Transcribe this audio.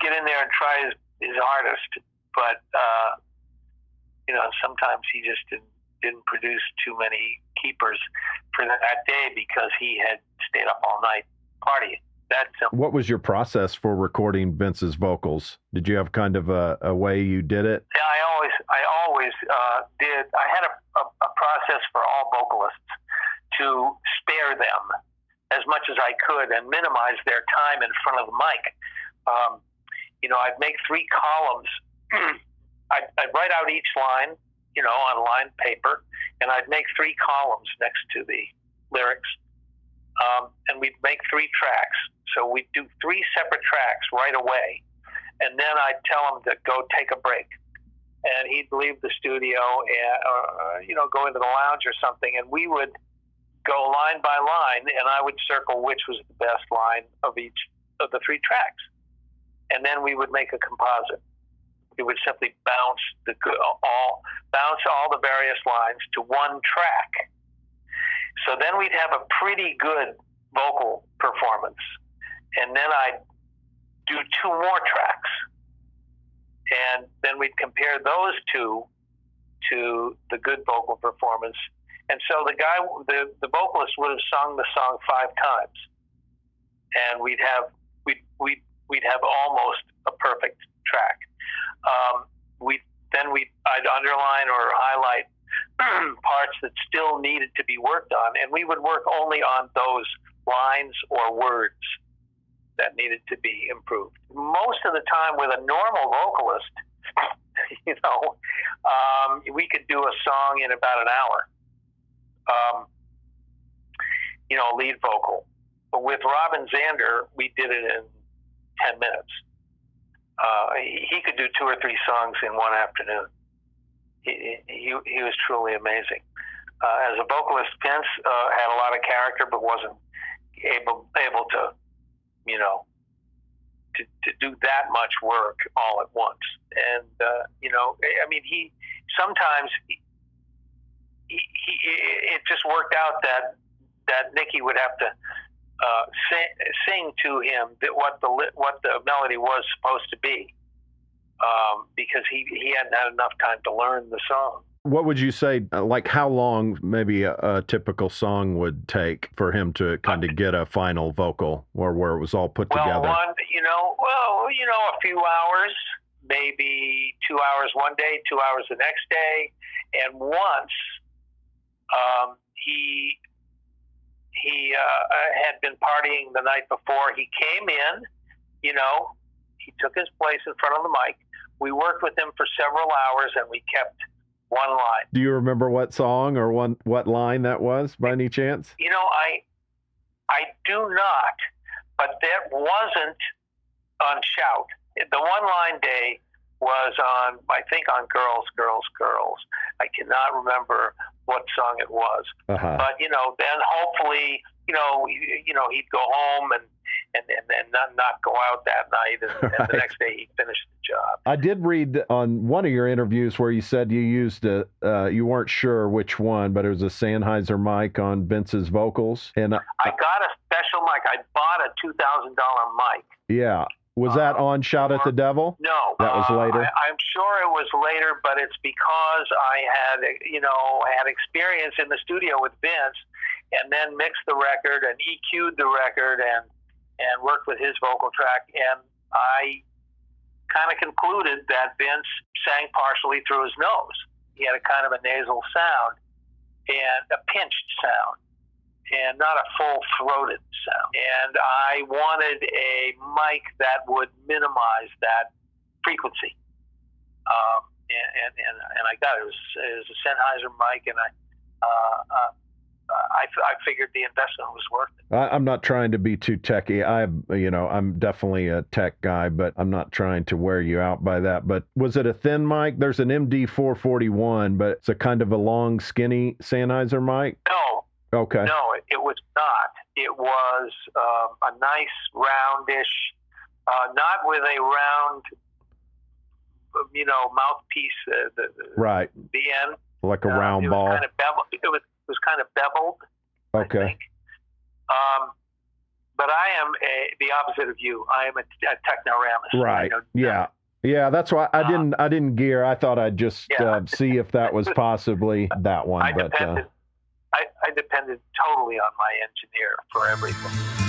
get in there and try his hardest, but sometimes he just didn't produce too many keepers for that day because he had stayed up all night partying. That's simple. What was your process for recording Vince's vocals? Did you have kind of a way you did it? Yeah, I always did. I had a process for all vocalists to spare them as much as I could and minimize their time in front of the mic. I'd make 3 columns. I'd write out each line, on lined paper, and I'd make 3 columns next to the lyrics. And we'd make 3 tracks. So we'd do 3 separate tracks right away. And then I'd tell him to go take a break. And he'd leave the studio and, go into the lounge or something. And we would go line by line, and I would circle which was the best line of each of the 3 tracks. And then we would make a composite. We would simply bounce all the various lines to one track. So then we'd have a pretty good vocal performance. And then I'd do 2 more tracks. And then we'd compare those 2 to the good vocal performance. And so the vocalist would have sung the song 5 times. And we'd have almost a perfect track. I'd underline or highlight parts that still needed to be worked on, and we would work only on those lines or words that needed to be improved. Most of the time with a normal vocalist, we could do a song in about an hour, lead vocal. But with Robin Zander, we did it in 10 minutes. He could do 2 or 3 songs in one afternoon. He was truly amazing. As a vocalist, Vince had a lot of character, but wasn't able to, to do that much work all at once. And he sometimes it just worked out that Nicky would have to sing to him what the melody was supposed to be, because he hadn't had enough time to learn the song. What would you say, like how long maybe a typical song would take for him to kind of get a final vocal, or where it was all put together? A few hours, maybe 2 hours one day, 2 hours the next day. And once he had been partying the night before. He came in, he took his place in front of the mic. We worked with him for several hours, and we kept one line. Do you remember what song or what line that was, by any chance? I do not, but that wasn't on Shout. The one-line day was on, I think, on Girls, Girls, Girls. I cannot remember what song it was. Uh-huh. But, then hopefully, he'd go home and not go out that night, and the next day he'd finish the job. I did read on one of your interviews where you said you used you weren't sure which one, but it was a Sennheiser mic on Vince's vocals. And I got a special mic. I bought a $2,000 mic. Yeah. Was that on Shout at the Devil? No. That was later? I'm sure it was later, but it's because I had experience in the studio with Vince, and then mixed the record and EQ'd the record and worked with his vocal track. And I kind of concluded that Vince sang partially through his nose. He had a kind of a nasal sound and a pinched sound, and not a full-throated sound. And I wanted a mic that would minimize that frequency. And I got it. It was a Sennheiser mic, and I figured the investment was worth it. I'm not trying to be too techy. I'm definitely a tech guy, but I'm not trying to wear you out by that. But was it a thin mic? There's an MD441, but it's a kind of a long, skinny Sennheiser mic? No. Okay. No, it was not. It was a nice roundish, not with a round, mouthpiece. Right. The end. Like a round ball. Kind of beveled. It was kind of beveled. Okay. I think. But I am the opposite of you. I am a technoramus. Right. Yeah. Yeah, that's why I didn't gear. I thought I'd just see if that was possibly that one. I depended totally on my engineer for everything.